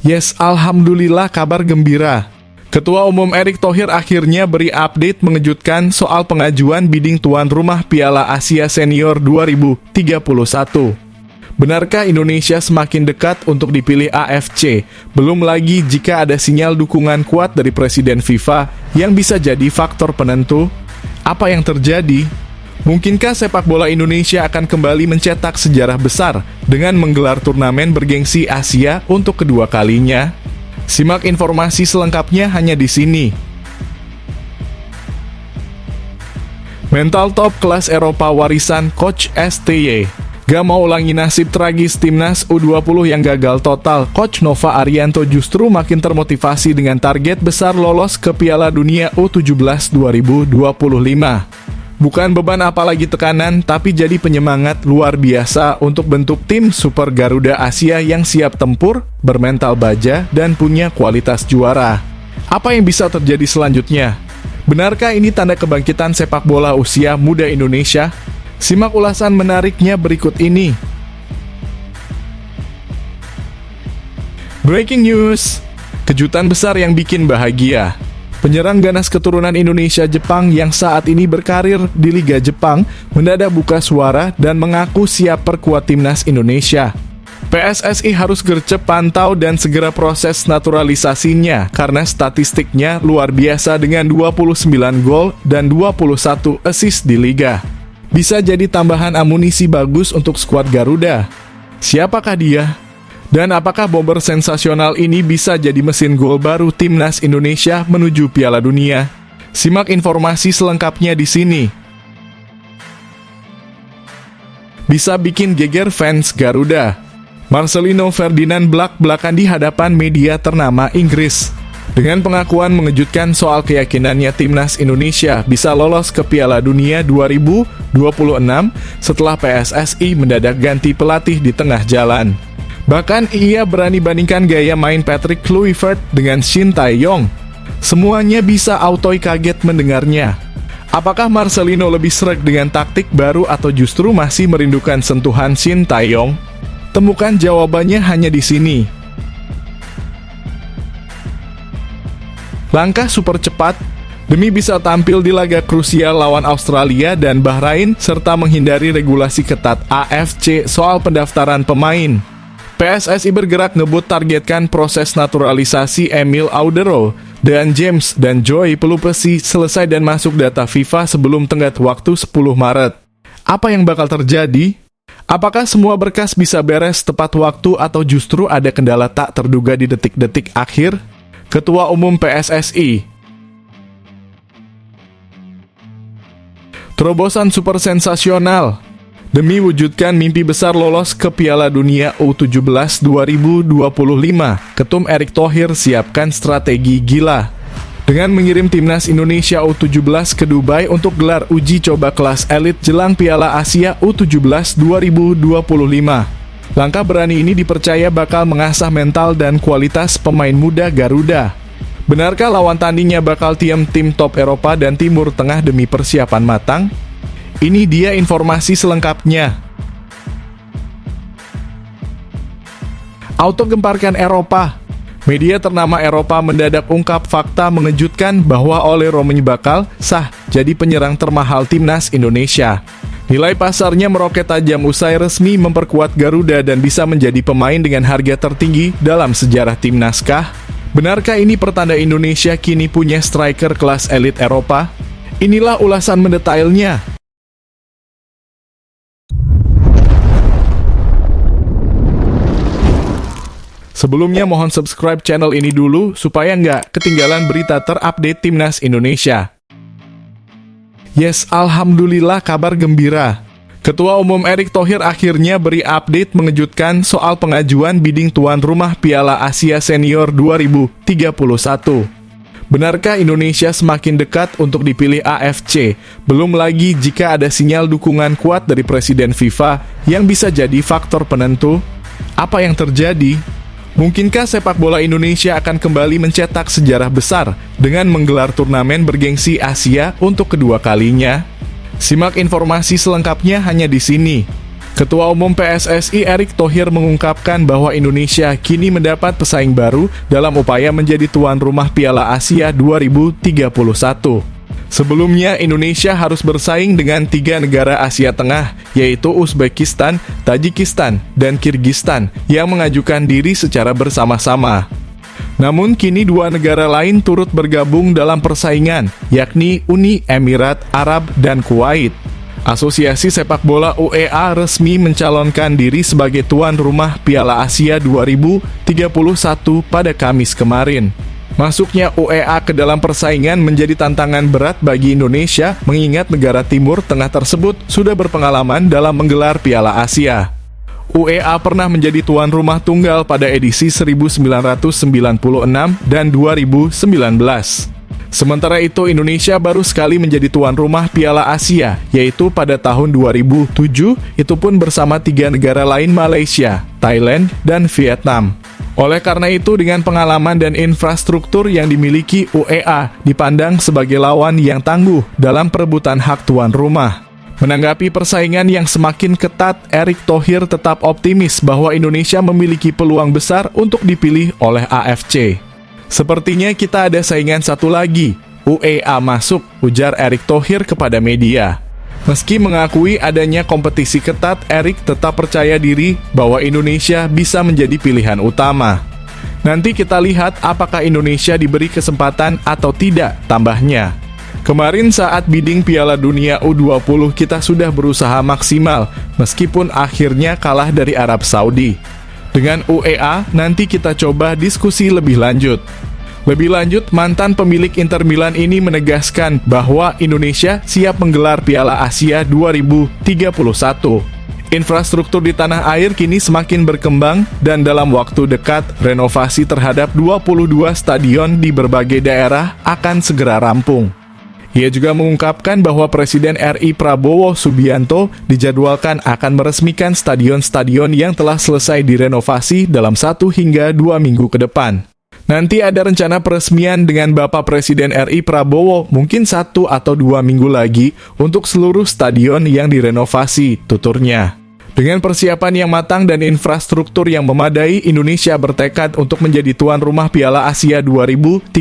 Yes, alhamdulillah kabar gembira. Ketua Umum Erick Thohir akhirnya beri update mengejutkan soal pengajuan bidding tuan rumah Piala Asia Senior 2031. Benarkah Indonesia semakin dekat untuk dipilih AFC? Belum lagi jika ada sinyal dukungan kuat dari Presiden FIFA yang bisa jadi faktor penentu. Apa yang terjadi? Mungkinkah sepak bola Indonesia akan kembali mencetak sejarah besar dengan menggelar turnamen bergengsi Asia untuk kedua kalinya? Simak informasi selengkapnya hanya di sini. Mental top kelas Eropa warisan Coach STY. Gak mau ulangi nasib tragis timnas U20 yang gagal total, Coach Nova Arianto justru makin termotivasi dengan target besar lolos ke Piala Dunia U17 2025. Bukan beban apalagi tekanan, tapi jadi penyemangat luar biasa untuk bentuk tim Super Garuda Asia yang siap tempur, bermental baja, dan punya kualitas juara. Apa yang bisa terjadi selanjutnya? Benarkah ini tanda kebangkitan sepak bola usia muda Indonesia? Simak ulasan menariknya berikut ini. Breaking news, kejutan besar yang bikin bahagia. Penyerang ganas keturunan Indonesia-Jepang yang saat ini berkarir di Liga Jepang mendadak buka suara dan mengaku siap perkuat timnas Indonesia. PSSI harus gercep pantau dan segera proses naturalisasinya karena statistiknya luar biasa dengan 29 gol dan 21 assist di Liga. Bisa jadi tambahan amunisi bagus untuk skuad Garuda. Siapakah dia? Dan apakah bomber sensasional ini bisa jadi mesin gol baru timnas Indonesia menuju Piala Dunia? Simak informasi selengkapnya di sini. Bisa bikin geger fans Garuda. Marcelino Ferdinand belak-belakan di hadapan media ternama Inggris. Dengan pengakuan mengejutkan soal keyakinannya timnas Indonesia bisa lolos ke Piala Dunia 2026 setelah PSSI mendadak ganti pelatih di tengah jalan. Bahkan ia berani bandingkan gaya main Patrick Kluivert dengan Shin Tae-yong. Semuanya bisa autoy kaget mendengarnya. Apakah Marcelino lebih sreg dengan taktik baru atau justru masih merindukan sentuhan Shin Tae-yong? Temukan jawabannya hanya di sini. Langkah super cepat demi bisa tampil di laga krusial lawan Australia dan Bahrain serta menghindari regulasi ketat AFC soal pendaftaran pemain. PSSI bergerak ngebut targetkan proses naturalisasi Emil Audero dan James dan Joy Pelupesi selesai dan masuk data FIFA sebelum tenggat waktu 10 Maret. Apa yang bakal terjadi? Apakah semua berkas bisa beres tepat waktu atau justru ada kendala tak terduga di detik-detik akhir? Ketua Umum PSSI. Terobosan super sensasional. Demi wujudkan mimpi besar lolos ke Piala Dunia U17 2025, Ketum Erick Thohir siapkan strategi gila. Dengan mengirim timnas Indonesia U17 ke Dubai untuk gelar uji coba kelas elit jelang Piala Asia U17 2025. Langkah berani ini dipercaya bakal mengasah mental dan kualitas pemain muda Garuda. Benarkah lawan tandingnya bakal tim top Eropa dan Timur Tengah demi persiapan matang? Ini dia informasi selengkapnya. Auto gemparkan Eropa. Media ternama Eropa mendadak ungkap fakta mengejutkan bahwa Olero bakal sah jadi penyerang termahal timnas Indonesia. Nilai pasarnya meroket tajam usai resmi memperkuat Garuda dan bisa menjadi pemain dengan harga tertinggi dalam sejarah timnaskah? Benarkah ini pertanda Indonesia kini punya striker kelas elit Eropa? Inilah ulasan mendetailnya. Sebelumnya mohon subscribe channel ini dulu supaya nggak ketinggalan berita terupdate timnas Indonesia. Yes, alhamdulillah kabar gembira. Ketua Umum Erick Thohir akhirnya beri update mengejutkan soal pengajuan bidding tuan rumah Piala Asia Senior 2031. Benarkah Indonesia semakin dekat untuk dipilih AFC? Belum lagi jika ada sinyal dukungan kuat dari Presiden FIFA yang bisa jadi faktor penentu. Apa yang terjadi? Mungkinkah sepak bola Indonesia akan kembali mencetak sejarah besar dengan menggelar turnamen bergengsi Asia untuk kedua kalinya? Simak informasi selengkapnya hanya di sini. Ketua Umum PSSI Erick Thohir mengungkapkan bahwa Indonesia kini mendapat pesaing baru dalam upaya menjadi tuan rumah Piala Asia 2031. Sebelumnya, Indonesia harus bersaing dengan 3 negara Asia Tengah, yaitu Uzbekistan, Tajikistan, dan Kirgistan, yang mengajukan diri secara bersama-sama. Namun, kini 2 negara lain turut bergabung dalam persaingan, yakni Uni Emirat Arab dan Kuwait. Asosiasi Sepak Bola UEA resmi mencalonkan diri sebagai tuan rumah Piala Asia 2031 pada Kamis kemarin. Masuknya UEA ke dalam persaingan menjadi tantangan berat bagi Indonesia, mengingat negara Timur Tengah tersebut sudah berpengalaman dalam menggelar Piala Asia. UEA pernah menjadi tuan rumah tunggal pada edisi 1996 dan 2019. Sementara itu, Indonesia baru sekali menjadi tuan rumah Piala Asia, yaitu pada tahun 2007, itu pun bersama 3 negara lain Malaysia, Thailand, dan Vietnam. Oleh karena itu, dengan pengalaman dan infrastruktur yang dimiliki, UEA dipandang sebagai lawan yang tangguh dalam perebutan hak tuan rumah. Menanggapi persaingan yang semakin ketat, Erick Thohir tetap optimis bahwa Indonesia memiliki peluang besar untuk dipilih oleh AFC. Sepertinya kita ada saingan satu lagi, UEA masuk, ujar Erick Thohir kepada media. Meski mengakui adanya kompetisi ketat, Erick tetap percaya diri bahwa Indonesia bisa menjadi pilihan utama. Nanti kita lihat apakah Indonesia diberi kesempatan atau tidak, tambahnya. Kemarin saat bidding Piala Dunia U20 kita sudah berusaha maksimal, meskipun akhirnya kalah dari Arab Saudi. Dengan UEA, nanti kita coba diskusi lebih lanjut. Lebih lanjut, mantan pemilik Inter Milan ini menegaskan bahwa Indonesia siap menggelar Piala Asia 2031. Infrastruktur di tanah air kini semakin berkembang dan dalam waktu dekat, renovasi terhadap 22 stadion di berbagai daerah akan segera rampung. Ia juga mengungkapkan bahwa Presiden RI Prabowo Subianto dijadwalkan akan meresmikan stadion-stadion yang telah selesai direnovasi dalam 1 hingga 2 minggu ke depan. Nanti ada rencana peresmian dengan Bapak Presiden RI Prabowo mungkin 1 atau 2 minggu lagi untuk seluruh stadion yang direnovasi, tuturnya. Dengan persiapan yang matang dan infrastruktur yang memadai, Indonesia bertekad untuk menjadi tuan rumah Piala Asia 2031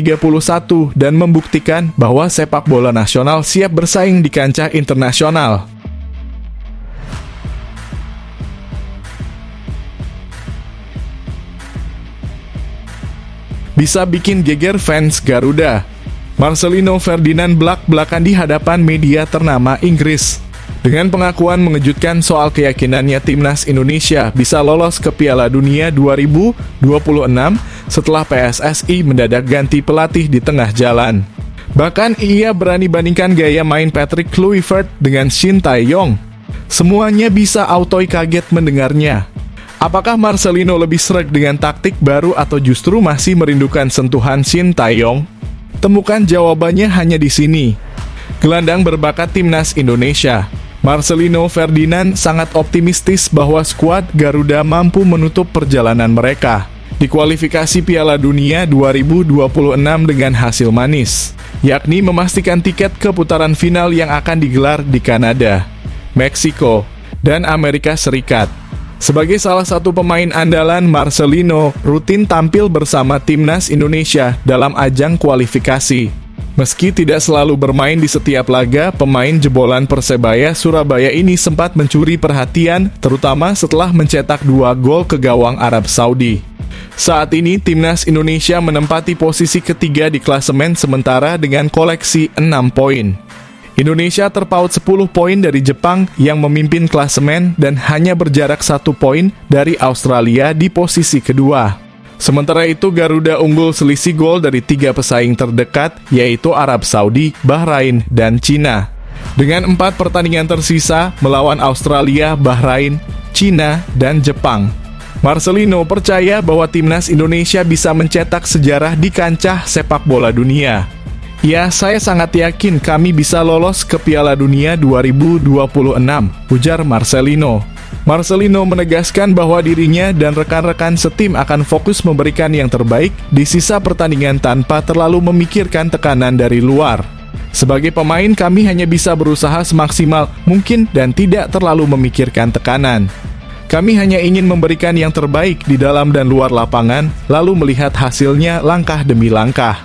dan membuktikan bahwa sepak bola nasional siap bersaing di kancah internasional. Bisa bikin geger fans Garuda. Marcelino Ferdinand belak-belakan di hadapan media ternama Inggris. Dengan pengakuan mengejutkan soal keyakinannya timnas Indonesia bisa lolos ke Piala Dunia 2026 setelah PSSI mendadak ganti pelatih di tengah jalan. Bahkan ia berani bandingkan gaya main Patrick Kluivert dengan Shin Tae-yong. Semuanya bisa autoy kaget mendengarnya. Apakah Marcelino lebih sreg dengan taktik baru atau justru masih merindukan sentuhan Shin Tae-yong? Temukan jawabannya hanya di sini. Gelandang berbakat timnas Indonesia, Marcelino Ferdinand sangat optimistis bahwa skuad Garuda mampu menutup perjalanan mereka di kualifikasi Piala Dunia 2026 dengan hasil manis, yakni memastikan tiket ke putaran final yang akan digelar di Kanada, Meksiko, dan Amerika Serikat. Sebagai salah satu pemain andalan, Marcelino rutin tampil bersama timnas Indonesia dalam ajang kualifikasi. Meski tidak selalu bermain di setiap laga, pemain jebolan Persebaya Surabaya ini sempat mencuri perhatian, terutama setelah mencetak 2 gol ke gawang Arab Saudi. Saat ini, timnas Indonesia menempati posisi ketiga di klasemen sementara dengan koleksi 6 poin. Indonesia terpaut 10 poin dari Jepang yang memimpin klasemen dan hanya berjarak 1 poin dari Australia di posisi kedua. Sementara itu, Garuda unggul selisih gol dari 3 pesaing terdekat, yaitu Arab Saudi, Bahrain, dan Cina. Dengan 4 pertandingan tersisa melawan Australia, Bahrain, Cina, dan Jepang. Marcelino percaya bahwa timnas Indonesia bisa mencetak sejarah di kancah sepak bola dunia. Ya, saya sangat yakin kami bisa lolos ke Piala Dunia 2026, ujar Marcelino. Marcelino menegaskan bahwa dirinya dan rekan-rekan setim akan fokus memberikan yang terbaik di sisa pertandingan tanpa terlalu memikirkan tekanan dari luar. Sebagai pemain, kami hanya bisa berusaha semaksimal mungkin dan tidak terlalu memikirkan tekanan. Kami hanya ingin memberikan yang terbaik di dalam dan luar lapangan, lalu melihat hasilnya langkah demi langkah.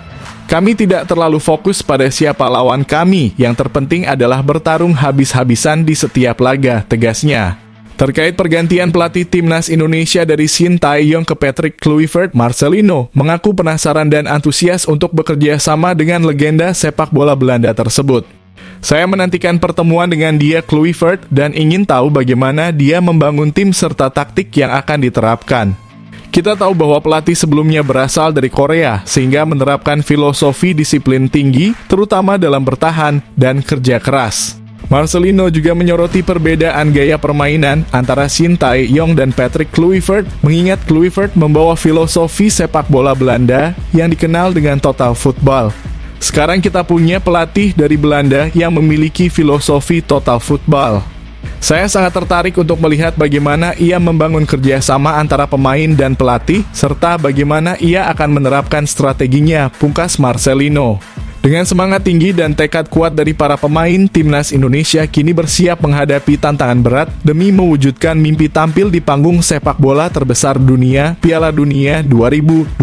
Kami tidak terlalu fokus pada siapa lawan kami, yang terpenting adalah bertarung habis-habisan di setiap laga, tegasnya. Terkait pergantian pelatih timnas Indonesia dari Shin Tae-yong ke Patrick Kluivert, Marcelino mengaku penasaran dan antusias untuk bekerja sama dengan legenda sepak bola Belanda tersebut. Saya menantikan pertemuan dengan dia Kluivert dan ingin tahu bagaimana dia membangun tim serta taktik yang akan diterapkan. Kita tahu bahwa pelatih sebelumnya berasal dari Korea, sehingga menerapkan filosofi disiplin tinggi, terutama dalam bertahan dan kerja keras. Marcelino juga menyoroti perbedaan gaya permainan antara Shin Tae-yong dan Patrick Kluivert, mengingat Kluivert membawa filosofi sepak bola Belanda yang dikenal dengan total football. Sekarang kita punya pelatih dari Belanda yang memiliki filosofi total football. Saya sangat tertarik untuk melihat bagaimana ia membangun kerjasama antara pemain dan pelatih, serta bagaimana ia akan menerapkan strateginya, pungkas Marcelino. Dengan semangat tinggi dan tekad kuat dari para pemain, timnas Indonesia kini bersiap menghadapi tantangan berat demi mewujudkan mimpi tampil di panggung sepak bola terbesar dunia, Piala Dunia 2026.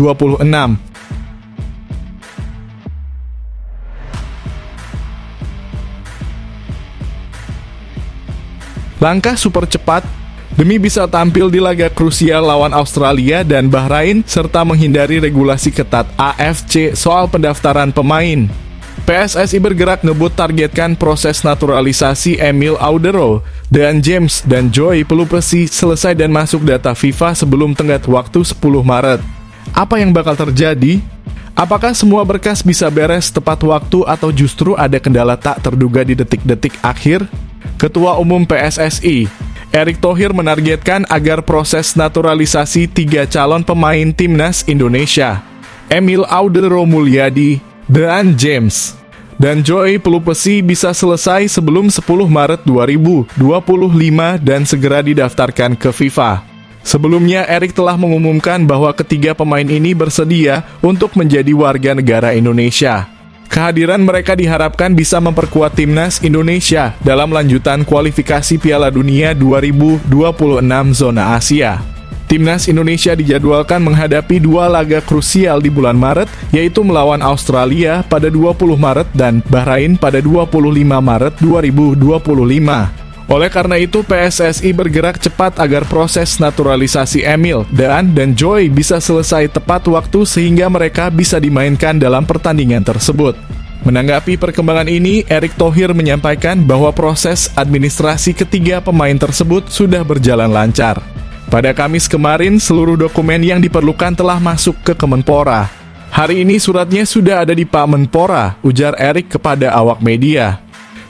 Langkah super cepat demi bisa tampil di laga krusial lawan Australia dan Bahrain, serta menghindari regulasi ketat AFC soal pendaftaran pemain. PSSI bergerak ngebut targetkan proses naturalisasi Emil Auderlo dan James dan Joy Pelupesi selesai dan masuk data FIFA sebelum tenggat waktu 10 Maret. Apa yang bakal terjadi? Apakah semua berkas bisa beres tepat waktu atau justru ada kendala tak terduga di detik-detik akhir? Ketua Umum PSSI Erick Thohir menargetkan agar proses naturalisasi 3 calon pemain timnas Indonesia, Emil Auderlo Mulyadi, dan James, dan Joy Pelupesi bisa selesai sebelum 10 Maret 2025 dan segera didaftarkan ke FIFA. Sebelumnya, Erick telah mengumumkan bahwa ketiga pemain ini bersedia untuk menjadi warga negara Indonesia. Kehadiran mereka diharapkan bisa memperkuat timnas Indonesia dalam lanjutan kualifikasi Piala Dunia 2026 zona Asia. Timnas Indonesia dijadwalkan menghadapi 2 laga krusial di bulan Maret, yaitu melawan Australia pada 20 Maret dan Bahrain pada 25 Maret 2025. Oleh karena itu, PSSI bergerak cepat agar proses naturalisasi Emil dan Joy bisa selesai tepat waktu sehingga mereka bisa dimainkan dalam pertandingan tersebut. Menanggapi perkembangan ini, Erick Thohir menyampaikan bahwa proses administrasi ketiga pemain tersebut sudah berjalan lancar. Pada Kamis kemarin, seluruh dokumen yang diperlukan telah masuk ke Kemenpora. Hari ini suratnya sudah ada di Pak Menpora, ujar Erick kepada awak media.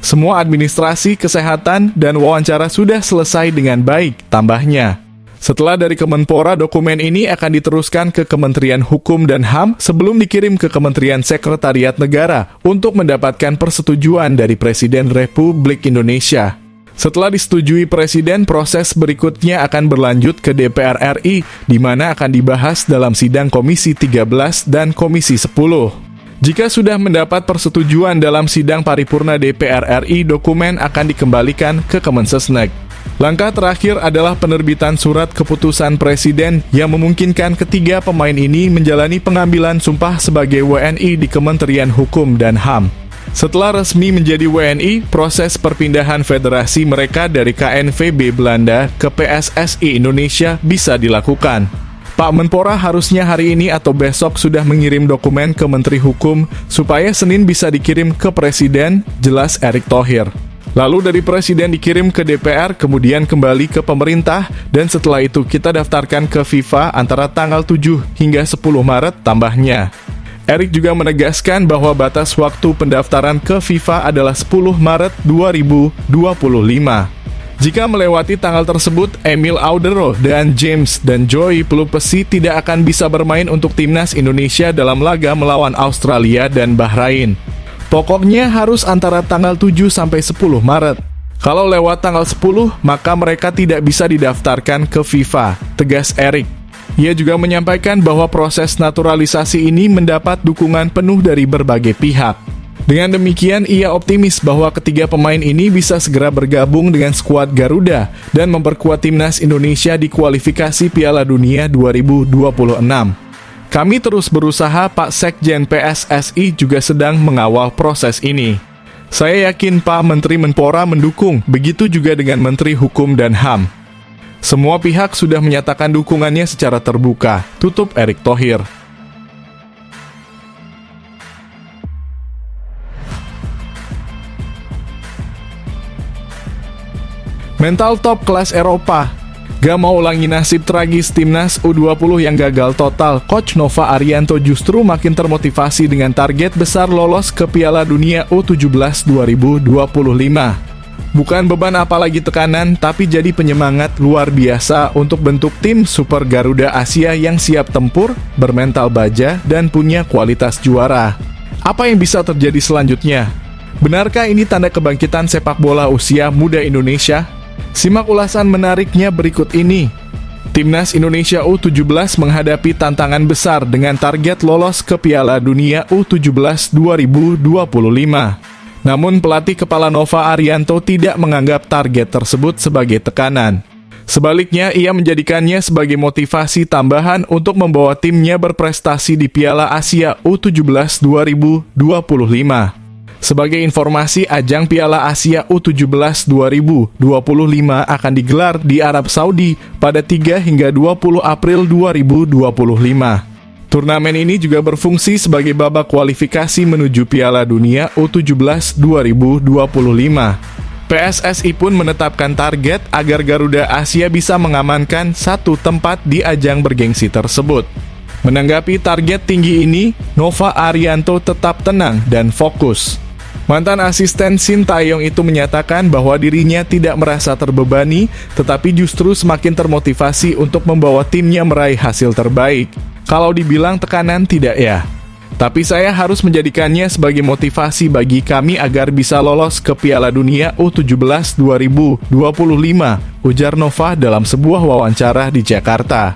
Semua administrasi, kesehatan, dan wawancara sudah selesai dengan baik, tambahnya. Setelah dari Kemenpora, dokumen ini akan diteruskan ke Kementerian Hukum dan HAM sebelum dikirim ke Kementerian Sekretariat Negara untuk mendapatkan persetujuan dari Presiden Republik Indonesia. Setelah disetujui Presiden, proses berikutnya akan berlanjut ke DPR RI, di mana akan dibahas dalam sidang Komisi 13 dan Komisi 10. Jika sudah mendapat persetujuan dalam sidang paripurna DPR RI, dokumen akan dikembalikan ke Kemensesnek. Langkah terakhir adalah penerbitan surat keputusan Presiden yang memungkinkan ketiga pemain ini menjalani pengambilan sumpah sebagai WNI di Kementerian Hukum dan HAM. Setelah resmi menjadi WNI, proses perpindahan federasi mereka dari KNVB Belanda ke PSSI Indonesia bisa dilakukan. Pak Menpora harusnya hari ini atau besok sudah mengirim dokumen ke Menteri Hukum supaya Senin bisa dikirim ke Presiden, jelas Erick Thohir. Lalu dari Presiden dikirim ke DPR, kemudian kembali ke pemerintah, dan setelah itu kita daftarkan ke FIFA antara tanggal 7 hingga 10 Maret, tambahnya. Erick juga menegaskan bahwa batas waktu pendaftaran ke FIFA adalah 10 Maret 2025. Jika melewati tanggal tersebut, Emil Auderlo dan James dan Joy Pelupesi tidak akan bisa bermain untuk timnas Indonesia dalam laga melawan Australia dan Bahrain. Pokoknya harus antara tanggal 7 sampai 10 Maret. Kalau lewat tanggal 10, maka mereka tidak bisa didaftarkan ke FIFA, tegas Erick. Ia juga menyampaikan bahwa proses naturalisasi ini mendapat dukungan penuh dari berbagai pihak. Dengan demikian, ia optimis bahwa ketiga pemain ini bisa segera bergabung dengan skuad Garuda dan memperkuat timnas Indonesia di kualifikasi Piala Dunia 2026. Kami terus berusaha, Pak Sekjen PSSI juga sedang mengawal proses ini. Saya yakin Pak Menteri Menpora mendukung, begitu juga dengan Menteri Hukum dan HAM. Semua pihak sudah menyatakan dukungannya secara terbuka, tutup Erick Thohir. Mental top kelas Eropa. Gak mau ulangi nasib tragis timnas U20 yang gagal total, Coach Nova Arianto justru makin termotivasi dengan target besar lolos ke Piala Dunia U17 2025. Bukan beban apalagi tekanan, tapi jadi penyemangat luar biasa untuk bentuk tim Super Garuda Asia yang siap tempur, bermental baja, dan punya kualitas juara. Apa yang bisa terjadi selanjutnya? Benarkah ini tanda kebangkitan sepak bola usia muda Indonesia? Simak ulasan menariknya berikut ini. Timnas Indonesia U17 menghadapi tantangan besar dengan target lolos ke Piala Dunia U17 2025. Namun pelatih kepala Nova Arianto tidak menganggap target tersebut sebagai tekanan. Sebaliknya, ia menjadikannya sebagai motivasi tambahan untuk membawa timnya berprestasi di Piala Asia U17 2025. Sebagai informasi, ajang Piala Asia U17 2025 akan digelar di Arab Saudi pada 3 hingga 20 April 2025. Turnamen ini juga berfungsi sebagai babak kualifikasi menuju Piala Dunia U17 2025. PSSI pun menetapkan target agar Garuda Asia bisa mengamankan satu tempat di ajang bergengsi tersebut. Menanggapi target tinggi ini, Nova Arianto tetap tenang dan fokus. Mantan asisten Sintayong itu menyatakan bahwa dirinya tidak merasa terbebani, tetapi justru semakin termotivasi untuk membawa timnya meraih hasil terbaik. Kalau dibilang tekanan, tidak ya. Tapi saya harus menjadikannya sebagai motivasi bagi kami agar bisa lolos ke Piala Dunia U17 2025, ujar Nova dalam sebuah wawancara di Jakarta.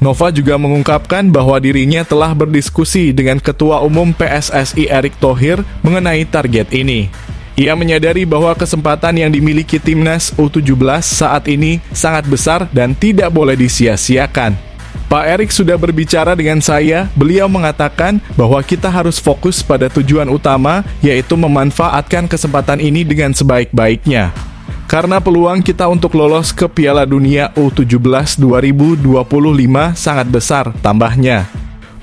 Nova juga mengungkapkan bahwa dirinya telah berdiskusi dengan Ketua Umum PSSI Erick Thohir mengenai target ini. Ia menyadari bahwa kesempatan yang dimiliki timnas U17 saat ini sangat besar dan tidak boleh disia-siakan. Pak Erick sudah berbicara dengan saya, beliau mengatakan bahwa kita harus fokus pada tujuan utama, yaitu memanfaatkan kesempatan ini dengan sebaik-baiknya. Karena peluang kita untuk lolos ke Piala Dunia U17 2025 sangat besar, tambahnya.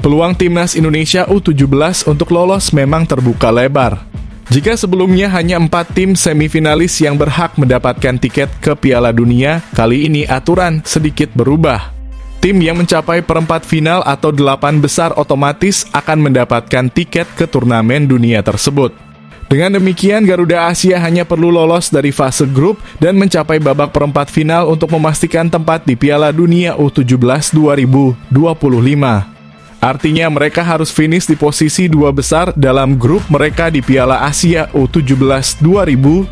Peluang timnas Indonesia U17 untuk lolos memang terbuka lebar. Jika sebelumnya hanya 4 tim semifinalis yang berhak mendapatkan tiket ke Piala Dunia, kali ini aturan sedikit berubah. Tim yang mencapai perempat final atau 8 besar otomatis akan mendapatkan tiket ke turnamen dunia tersebut. Dengan demikian, Garuda Asia hanya perlu lolos dari fase grup dan mencapai babak perempat final untuk memastikan tempat di Piala Dunia U17 2025. Artinya mereka harus finish di posisi 2 besar dalam grup mereka di Piala Asia U17 2025.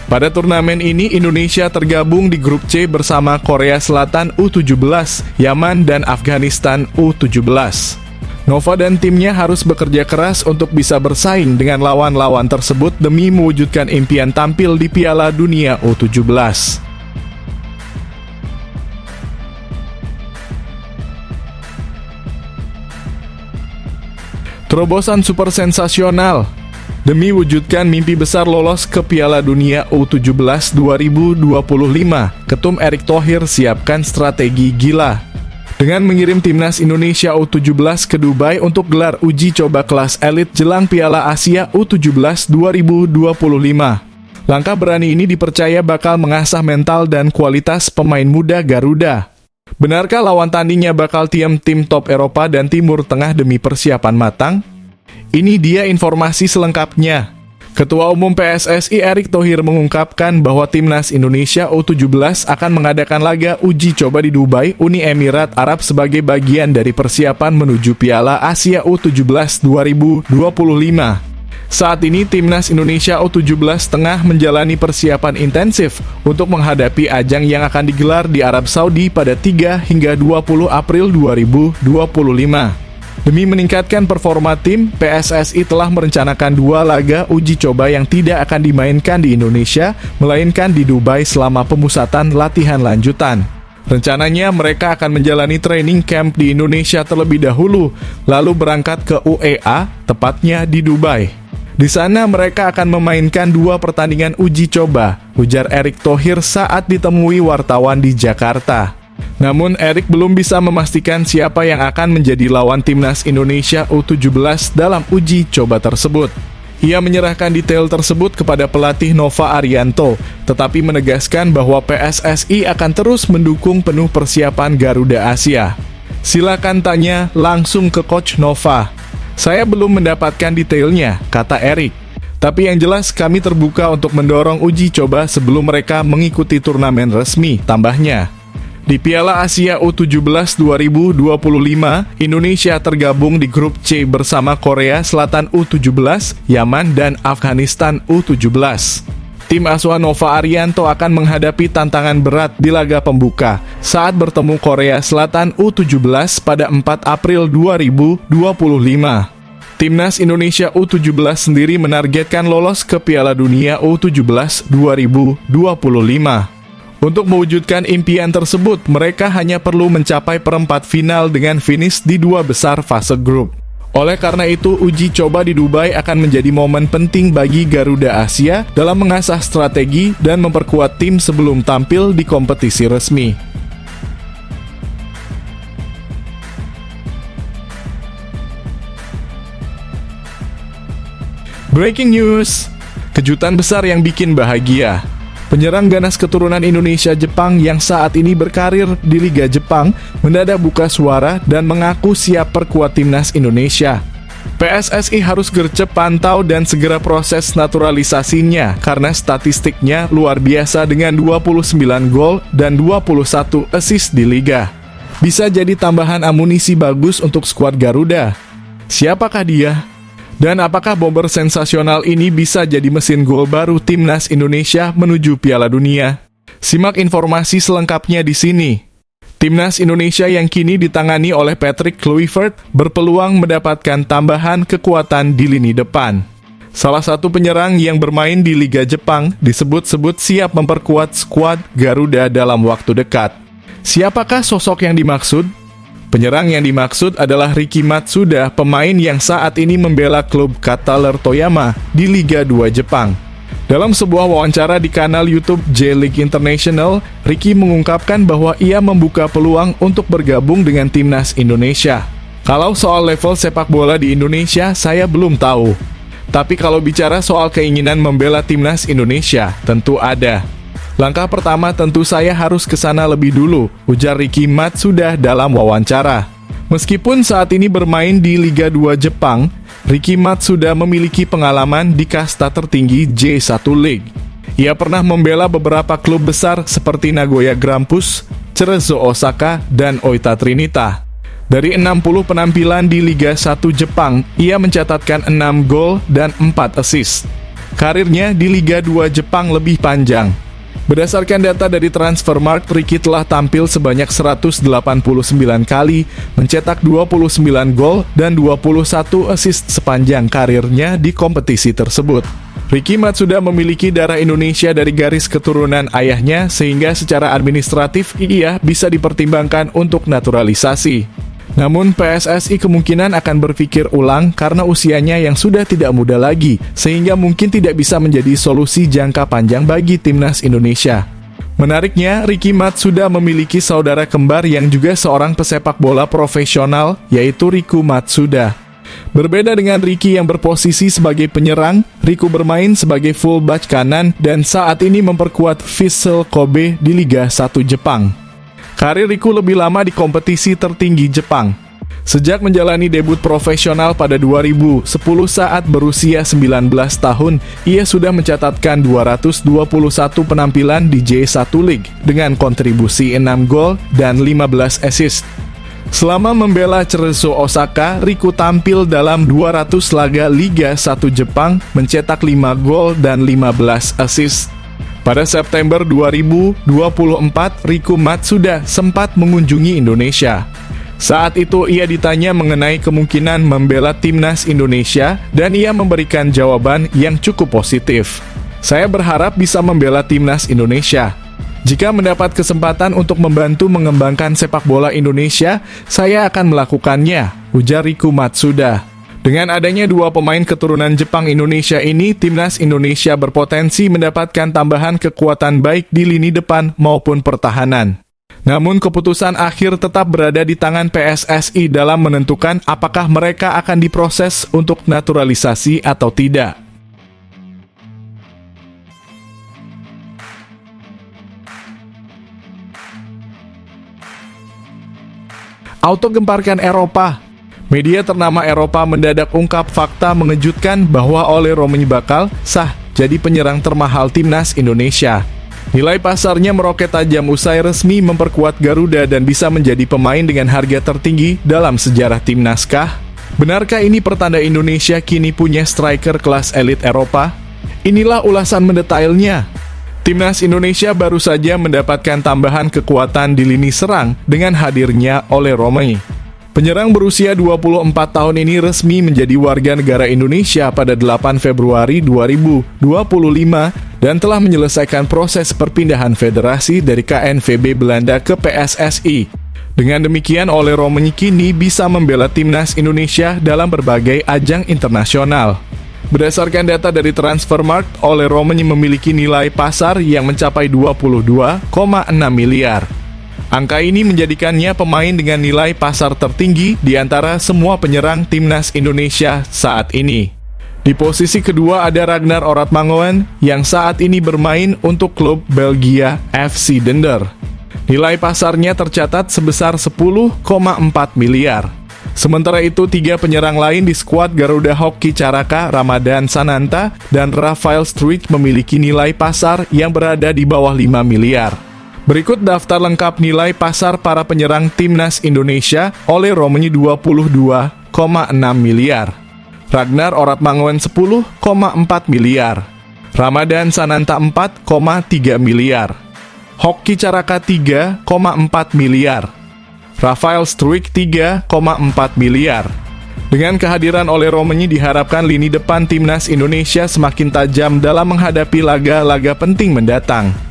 Pada turnamen ini, Indonesia tergabung di grup C bersama Korea Selatan U17, Yaman, dan Afghanistan U17. Nova dan timnya harus bekerja keras untuk bisa bersaing dengan lawan-lawan tersebut demi mewujudkan impian tampil di Piala Dunia U17. Terobosan super sensasional. Demi wujudkan mimpi besar lolos ke Piala Dunia U17 2025, Ketum Erick Thohir siapkan strategi gila. Dengan mengirim timnas Indonesia U17 ke Dubai untuk gelar uji coba kelas elit jelang Piala Asia U17 2025. Langkah berani ini dipercaya bakal mengasah mental dan kualitas pemain muda Garuda. Benarkah lawan tandingnya bakal tim top Eropa dan Timur Tengah demi persiapan matang? Ini dia informasi selengkapnya. Ketua Umum PSSI Erick Thohir mengungkapkan bahwa timnas Indonesia U17 akan mengadakan laga uji coba di Dubai, Uni Emirat Arab sebagai bagian dari persiapan menuju Piala Asia U17 2025. Saat ini timnas Indonesia U17 tengah menjalani persiapan intensif untuk menghadapi ajang yang akan digelar di Arab Saudi pada 3 hingga 20 April 2025. Demi meningkatkan performa tim, PSSI telah merencanakan 2 laga uji coba yang tidak akan dimainkan di Indonesia, melainkan di Dubai selama pemusatan latihan lanjutan. Rencananya mereka akan menjalani training camp di Indonesia terlebih dahulu, lalu berangkat ke UEA, tepatnya di Dubai. Di sana mereka akan memainkan 2 pertandingan uji coba, ujar Erick Thohir saat ditemui wartawan di Jakarta. Namun Erick belum bisa memastikan siapa yang akan menjadi lawan timnas Indonesia U17 dalam uji coba tersebut. Ia menyerahkan detail tersebut kepada pelatih Nova Arianto, tetapi menegaskan bahwa PSSI akan terus mendukung penuh persiapan Garuda Asia. Silakan tanya langsung ke Coach Nova. Saya belum mendapatkan detailnya, kata Erick. Tapi yang jelas kami terbuka untuk mendorong uji coba sebelum mereka mengikuti turnamen resmi, tambahnya. Di Piala Asia U17 2025, Indonesia tergabung di grup C bersama Korea Selatan U17, Yaman, dan Afghanistan U17. Tim asuhan Nova Arianto akan menghadapi tantangan berat di laga pembuka saat bertemu Korea Selatan U17 pada 4 April 2025. Timnas Indonesia U17 sendiri menargetkan lolos ke Piala Dunia U17 2025. Untuk mewujudkan impian tersebut, mereka hanya perlu mencapai perempat final dengan finish di 2 besar fase grup. Oleh karena itu, uji coba di Dubai akan menjadi momen penting bagi Garuda Asia dalam mengasah strategi dan memperkuat tim sebelum tampil di kompetisi resmi. Breaking news, kejutan besar yang bikin bahagia. Penyerang ganas keturunan Indonesia-Jepang yang saat ini berkarir di Liga Jepang mendadak buka suara dan mengaku siap perkuat timnas Indonesia. PSSI harus gercep pantau dan segera proses naturalisasinya karena statistiknya luar biasa dengan 29 gol dan 21 assist di Liga. Bisa jadi tambahan amunisi bagus untuk skuad Garuda. Siapakah dia? Dan apakah bomber sensasional ini bisa jadi mesin gol baru timnas Indonesia menuju Piala Dunia? Simak informasi selengkapnya di sini. Timnas Indonesia yang kini ditangani oleh Patrick Kluivert berpeluang mendapatkan tambahan kekuatan di lini depan. Salah satu penyerang yang bermain di Liga Jepang disebut-sebut siap memperkuat skuad Garuda dalam waktu dekat. Siapakah sosok yang dimaksud? Penyerang yang dimaksud adalah Riki Matsuda, pemain yang saat ini membela klub Kataler Toyama di Liga 2 Jepang. Dalam sebuah wawancara di kanal YouTube J-League International, Riki mengungkapkan bahwa ia membuka peluang untuk bergabung dengan timnas Indonesia. Kalau soal level sepak bola di Indonesia, saya belum tahu. Tapi kalau bicara soal keinginan membela timnas Indonesia, tentu ada. Langkah pertama tentu saya harus ke sana lebih dulu, ujar Riki Matsuda dalam wawancara. Meskipun saat ini bermain di Liga 2 Jepang, Riki Matsuda memiliki pengalaman di kasta tertinggi J1 League. Ia pernah membela beberapa klub besar seperti Nagoya Grampus, Cerezo Osaka, dan Oita Trinita. Dari 60 penampilan di Liga 1 Jepang, ia mencatatkan 6 gol dan 4 assist. Karirnya di Liga 2 Jepang lebih panjang. Berdasarkan data dari Transfermarkt, Riki telah tampil sebanyak 189 kali, mencetak 29 gol dan 21 assist sepanjang karirnya di kompetisi tersebut. Riki Matsuda memiliki darah Indonesia dari garis keturunan ayahnya, sehingga secara administratif ia bisa dipertimbangkan untuk naturalisasi. Namun PSSI kemungkinan akan berpikir ulang karena usianya yang sudah tidak muda lagi, sehingga mungkin tidak bisa menjadi solusi jangka panjang bagi timnas Indonesia. Menariknya, Riki Matsuda memiliki saudara kembar yang juga seorang pesepak bola profesional, yaitu Riku Matsuda. Berbeda dengan Riki yang berposisi sebagai penyerang, Riku bermain sebagai fullback kanan dan saat ini memperkuat Vissel Kobe di Liga 1 Jepang. Karir Riku lebih lama di kompetisi tertinggi Jepang. Sejak menjalani debut profesional pada 2010 saat berusia 19 tahun, ia sudah mencatatkan 221 penampilan di J1 League dengan kontribusi 6 gol dan 15 assist. Selama membela Cerezo Osaka, Riku tampil dalam 200 laga Liga 1 Jepang, mencetak 5 gol dan 15 assist. Pada September 2024, Riku Matsuda sempat mengunjungi Indonesia. Saat itu ia ditanya mengenai kemungkinan membela timnas Indonesia dan ia memberikan jawaban yang cukup positif. Saya berharap bisa membela timnas Indonesia. Jika mendapat kesempatan untuk membantu mengembangkan sepak bola Indonesia, saya akan melakukannya, ujar Riku Matsuda. Dengan adanya dua pemain keturunan Jepang Indonesia ini, timnas Indonesia berpotensi mendapatkan tambahan kekuatan baik di lini depan maupun pertahanan. Namun keputusan akhir tetap berada di tangan PSSI dalam menentukan apakah mereka akan diproses untuk naturalisasi atau tidak. Auto gemparkan Eropa. Media ternama Eropa mendadak ungkap fakta mengejutkan bahwa Ole Romeni bakal sah jadi penyerang termahal timnas Indonesia. Nilai pasarnya meroket tajam usai resmi memperkuat Garuda dan bisa menjadi pemain dengan harga tertinggi dalam sejarah timnaskah? Benarkah ini pertanda Indonesia kini punya striker kelas elit Eropa? Inilah ulasan mendetailnya. Timnas Indonesia baru saja mendapatkan tambahan kekuatan di lini serang dengan hadirnya Ole Romeni. Penyerang berusia 24 tahun ini resmi menjadi warga negara Indonesia pada 8 Februari 2025 dan telah menyelesaikan proses perpindahan federasi dari KNVB Belanda ke PSSI. Dengan demikian, Ole Romeni kini bisa membela timnas Indonesia dalam berbagai ajang internasional. Berdasarkan data dari Transfermarkt, Ole Romeni memiliki nilai pasar yang mencapai 22,6 miliar. Angka ini menjadikannya pemain dengan nilai pasar tertinggi di antara semua penyerang timnas Indonesia saat ini. Di posisi kedua ada Ragnar Oratmangoen yang saat ini bermain untuk klub Belgia FC Dender. Nilai pasarnya tercatat sebesar 10,4 miliar. Sementara itu, tiga penyerang lain di skuad Garuda Hoki Caraka, Ramadan Sananta, dan Rafael Struijk memiliki nilai pasar yang berada di bawah 5 miliar. Berikut daftar lengkap nilai pasar para penyerang timnas Indonesia. Ole Romeni 22,6 miliar. Ragnar Oratmangoen 10,4 miliar. Ramadan Sananta 4,3 miliar. Hoki Caraka 3,4 miliar. Rafael Struijk 3,4 miliar. Dengan kehadiran Ole Romeni diharapkan lini depan timnas Indonesia semakin tajam dalam menghadapi laga-laga penting mendatang.